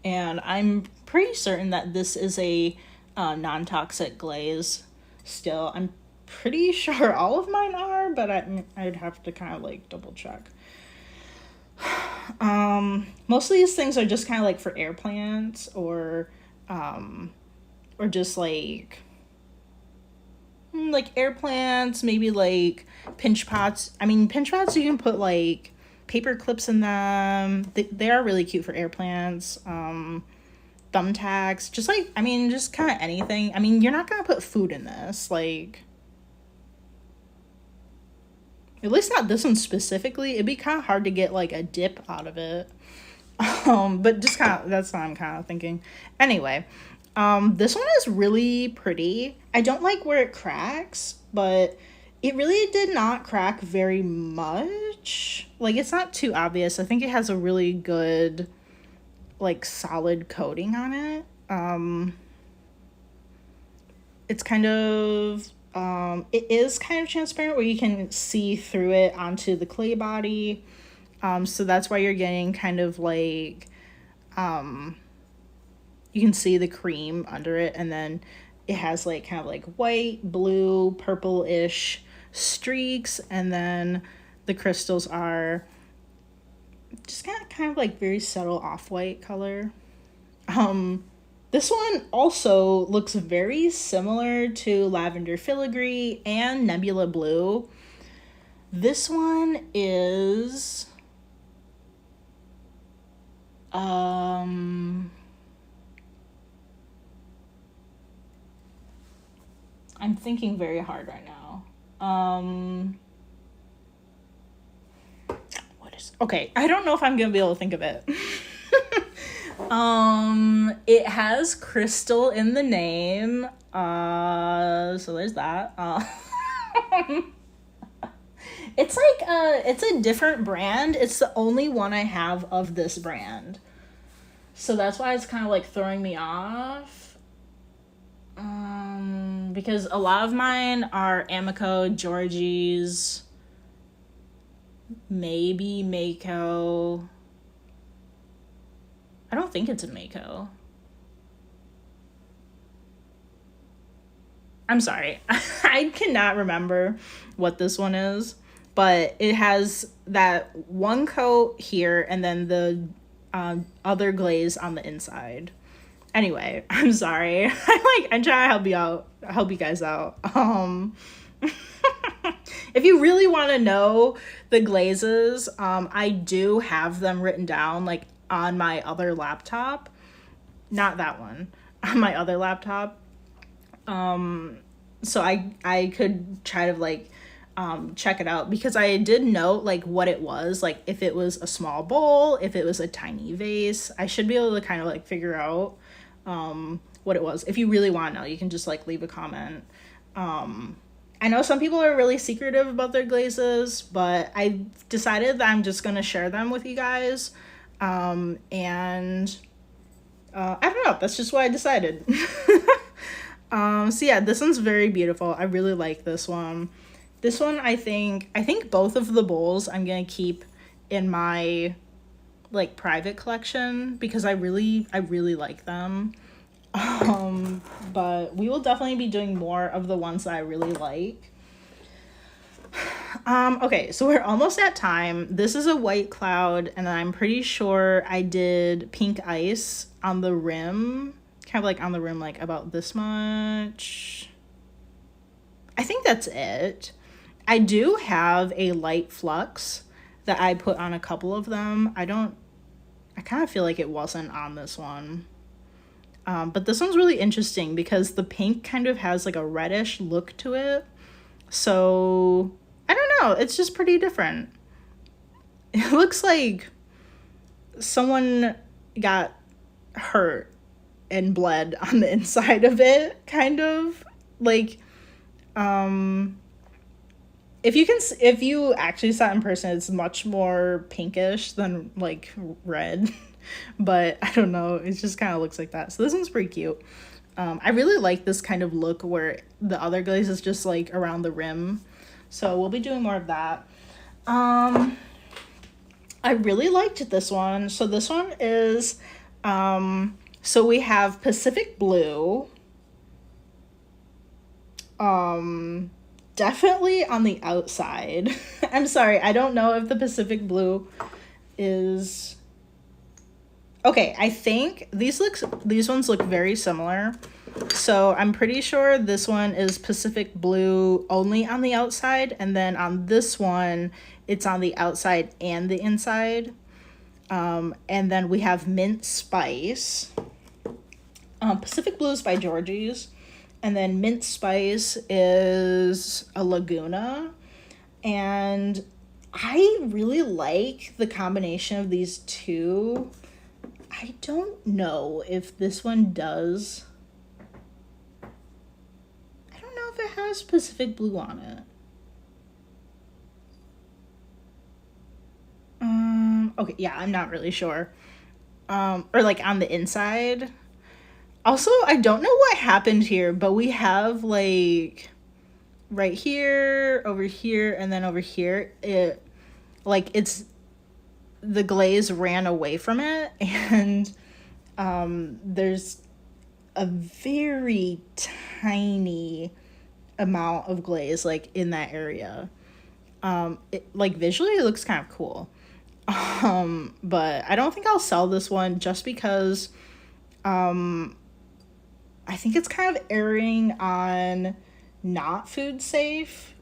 I'm pretty certain that this is a non-toxic glaze still. I'm pretty sure all of mine are, but I'd have to kind of like double check. Most of these things are just kind of like for air plants or just like air plants, maybe like pinch pots. I mean, pinch pots, you can put like paper clips in them. They are really cute for air plants. Thumbtacks, just like, I mean, just kind of anything. I mean, you're not gonna put food in this, like, at least not this one specifically. It'd be kind of hard to get like a dip out of it. But just kind of, that's what I'm kind of thinking. Anyway, this one is really pretty. I don't like where it cracks, but it really did not crack very much. Like, it's not too obvious. I think it has a really good, like, solid coating on it. It's kind of, it is kind of transparent where you can see through it onto the clay body. So that's why you're getting kind of like, you can see the cream under it, and then it has like kind of like white, blue, purple-ish streaks, and then the crystals are just kind of like very subtle off-white color. This one also looks very similar to Lavender Filigree and Nebula Blue. This one is I'm thinking very hard right now. Okay, I don't know if I'm gonna be able to think of it. It has crystal in the name. So there's that. It's like it's a different brand. It's the only one I have of this brand. So that's why it's kind of like throwing me off. Because a lot of mine are Amico, Georgie's, maybe Mako. I don't think it's a Mako. I'm sorry. I cannot remember what this one is, but it has that one coat here and then the other glaze on the inside. Anyway, I'm sorry. I'm trying to help you guys out. If you really want to know the glazes, I do have them written down like on my other laptop. Not that one. On my other laptop. So I could try to like check it out, because I did note like what it was, like if it was a small bowl, if it was a tiny vase. I should be able to kind of like figure out what it was. If you really want to know, you can just like leave a comment. I know some people are really secretive about their glazes, but I decided that I'm just going to share them with you guys. I don't know, that's just what I decided. So yeah, this one's very beautiful. I really like this one. This one, I think both of the bowls I'm going to keep in my like private collection, because I really like them. But we will definitely be doing more of the ones that I really like. Okay, so we're almost at time. This is a white cloud, and I'm pretty sure I did pink ice on the rim, kind of like on the rim, like about this much. I think that's it. I do have a light flux that I put on a couple of them. I kind of feel like it wasn't on this one. But this one's really interesting because the pink kind of has like a reddish look to it. So, I don't know. It's just pretty different. It looks like someone got hurt and bled on the inside of it, kind of. Like, if you actually saw it in person, it's much more pinkish than like red. But I don't know, it just kind of looks like that. So this one's pretty cute. I really like this kind of look where the other glaze is just like around the rim. So we'll be doing more of that. I really liked this one. So this one is, so we have Pacific Blue. Definitely on the outside. I'm sorry, I don't know if the Pacific Blue is... Okay, I think these ones look very similar. So I'm pretty sure this one is Pacific Blue only on the outside, and then on this one, it's on the outside and the inside. And then we have Mint Spice. Pacific Blue is by Georgie's, and then Mint Spice is a Laguna. And I really like the combination of these two. I don't know if this one does. I don't know if it has Pacific Blue on it. Okay, yeah, I'm not really sure. Or like on the inside. Also, I don't know what happened here, but we have like right here, over here, and then over here. The glaze ran away from it, and there's a very tiny amount of glaze like in that area. Like visually it looks kind of cool. But I don't think I'll sell this one just because I think it's kind of erring on not food safe.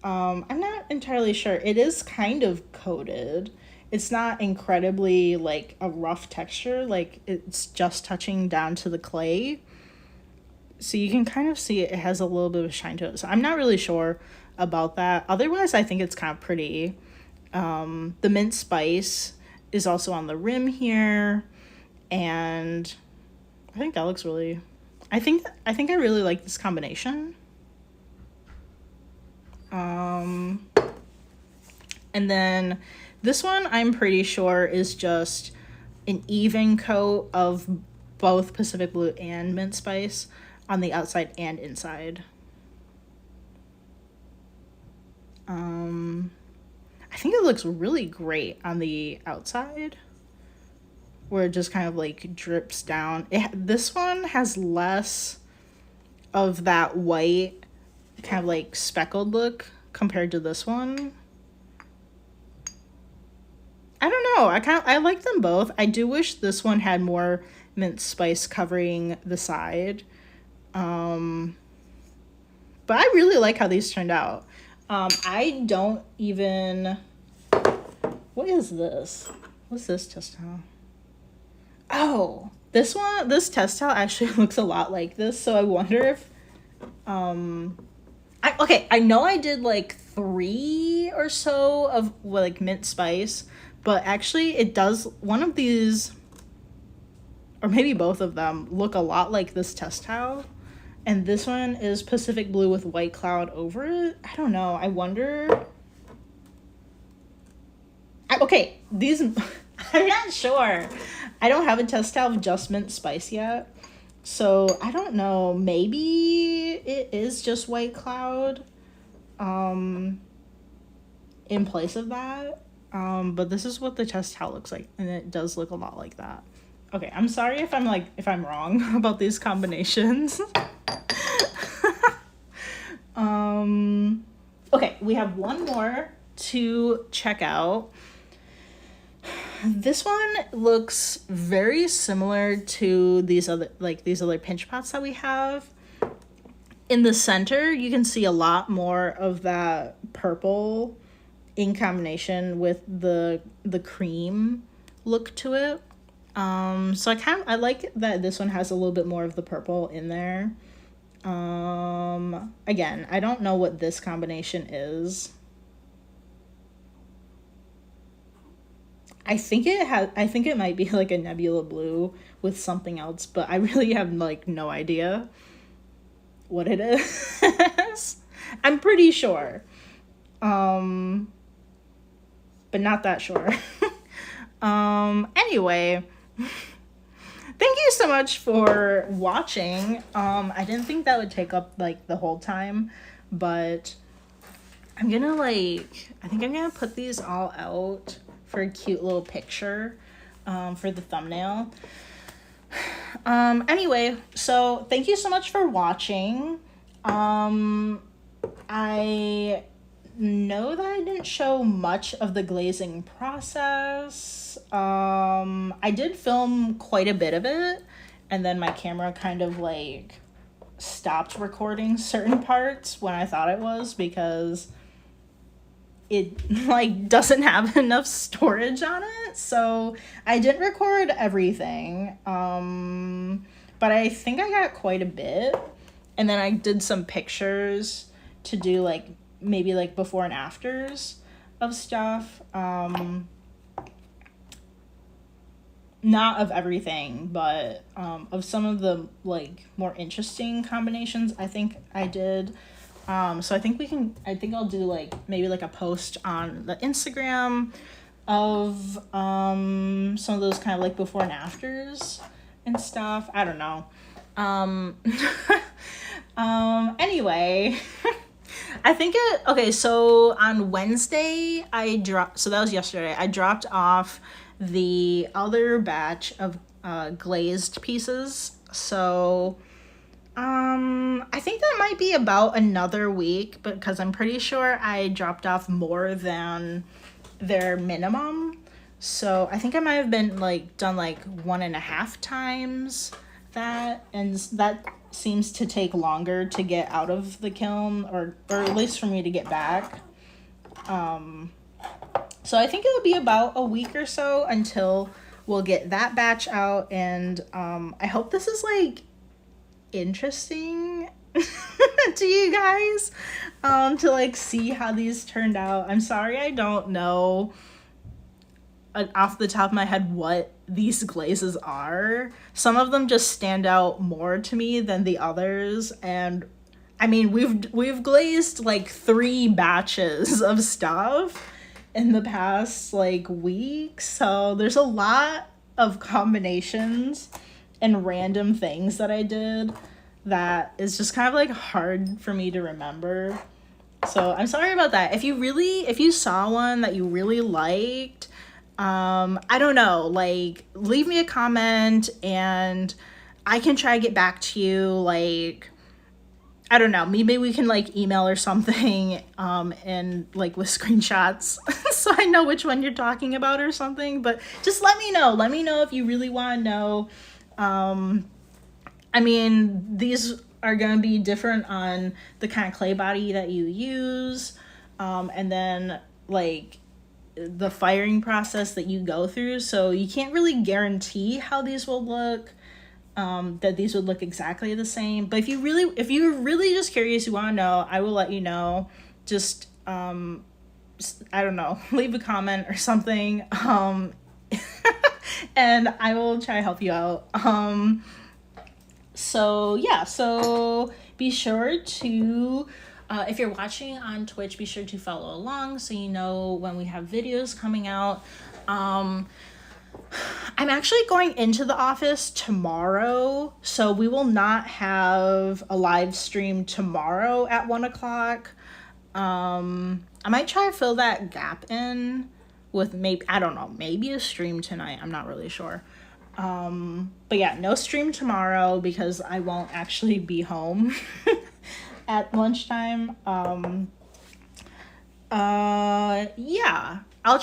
I'm not entirely sure. It is kind of coated. It's not incredibly like a rough texture, like it's just touching down to the clay. So you can kind of see it has a little bit of shine to it. So I'm not really sure about that. Otherwise, I think it's kind of pretty. The mint spice is also on the rim here, and I think that looks really, I think I really like this combination. And then this one I'm pretty sure is just an even coat of both Pacific Blue and mint spice on the outside and inside. I think it looks really great on the outside where it just kind of like drips down. This one has less of that white kind of like speckled look compared to this one. I don't know. I like them both. I do wish this one had more mint spice covering the side. But I really like how these turned out. I don't even... What is this? What's this test towel? Oh, this test towel actually looks a lot like this, so I wonder if... I know I did like 3 or so of like mint spice, but actually it does, one of these, or maybe both of them, look a lot like this test towel. And this one is Pacific Blue with white cloud over it. I don't know. I wonder. These, I'm not sure. I don't have a test towel of just mint spice yet. So I don't know. Maybe it is just white cloud in place of that. But this is what the test towel looks like. And it does look a lot like that. Okay, I'm sorry if I'm wrong about these combinations. Okay, we have one more to check out. This one looks very similar to these other pinch pots that we have. In the center, you can see a lot more of that purple in combination with the cream look to it. So I like that this one has a little bit more of the purple in there. Again, I don't know what this combination is. I think it might be like a nebula blue with something else, but I really have like no idea what it is. I'm pretty sure. But not that sure. Anyway, thank you so much for watching. I didn't think that would take up like the whole time, but I think I'm gonna put these all out for a cute little picture for the thumbnail. Anyway, so thank you so much for watching. I know that I didn't show much of the glazing process. I did film quite a bit of it, and then my camera kind of like stopped recording certain parts when I thought it was, because it like doesn't have enough storage on it. So I didn't record everything. But I think I got quite a bit. And then I did some pictures to do like maybe like before and afters of stuff. Not of everything, but of some of the like more interesting combinations I think I did. So I think I'll do like maybe like a post on the Instagram of some of those kind of like before and afters and stuff. I don't know. Anyway, so on Wednesday so that was yesterday, I dropped off the other batch of glazed pieces So I think that might be about another week, because I'm pretty sure I dropped off more than their minimum. So I think I might have been like done like 1.5 times that, and that seems to take longer to get out of the kiln, or at least for me to get back. So I think it'll be about a week or so until we'll get that batch out, and I hope this is like interesting to you guys, to like see how these turned out. I'm sorry I don't know off the top of my head what these glazes are. Some of them just stand out more to me than the others, and I mean we've glazed like 3 batches of stuff in the past like week, so there's a lot of combinations and random things that I did that is just kind of like hard for me to remember. So I'm sorry about that. If you saw one that you really liked, I don't know, like leave me a comment and I can try to get back to you. Like, I don't know, maybe we can like email or something, and like with screenshots so I know which one you're talking about or something. But just let me know if you really want to know. I mean, these are going to be different on the kind of clay body that you use, and then like the firing process that you go through. So you can't really guarantee how these will look, that these would look exactly the same. But if you're really just curious, you want to know, I will let you know. Just, I don't know, leave a comment or something, and I will try to help you out. So yeah, so be sure to, if you're watching on Twitch, be sure to follow along so you know when we have videos coming out. I'm actually going into the office tomorrow, so we will not have a live stream tomorrow at 1 o'clock. I might try to fill that gap in with maybe a stream tonight. I'm not really sure. But yeah, no stream tomorrow because I won't actually be home at lunchtime. Yeah, I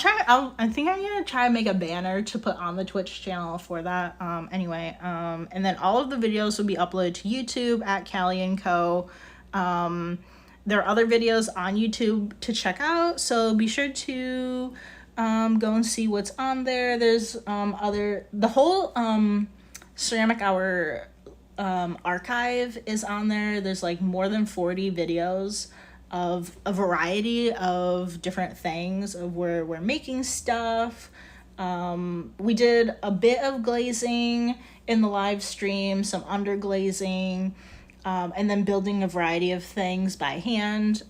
think I'm gonna try to make a banner to put on the Twitch channel for that. Anyway, and then all of the videos will be uploaded to YouTube at Callie & Co. There are other videos on YouTube to check out, so be sure to go and see what's on there. There's the whole Ceramic Hour archive is on there. There's like more than 40 videos of a variety of different things of where we're making stuff. We did a bit of glazing in the live stream, some underglazing, and then building a variety of things by hand.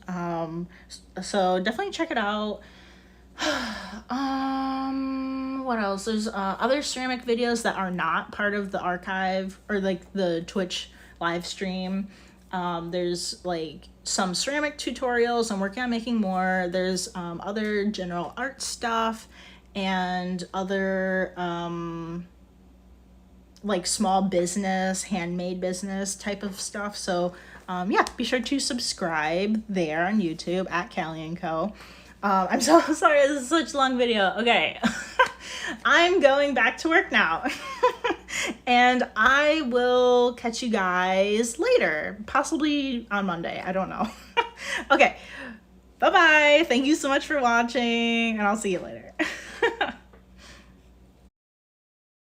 So definitely check it out. What else? There's other ceramic videos that are not part of the archive or like the Twitch live stream. There's like some ceramic tutorials. I'm working on making more. There's other general art stuff and other like small business, handmade business type of stuff. So yeah, be sure to subscribe there on YouTube at Callie & Co. I'm so sorry, this is such a long video. Okay, I'm going back to work now. And I will catch you guys later, possibly on Monday, I don't know. Okay, bye-bye. Thank you so much for watching, and I'll see you later.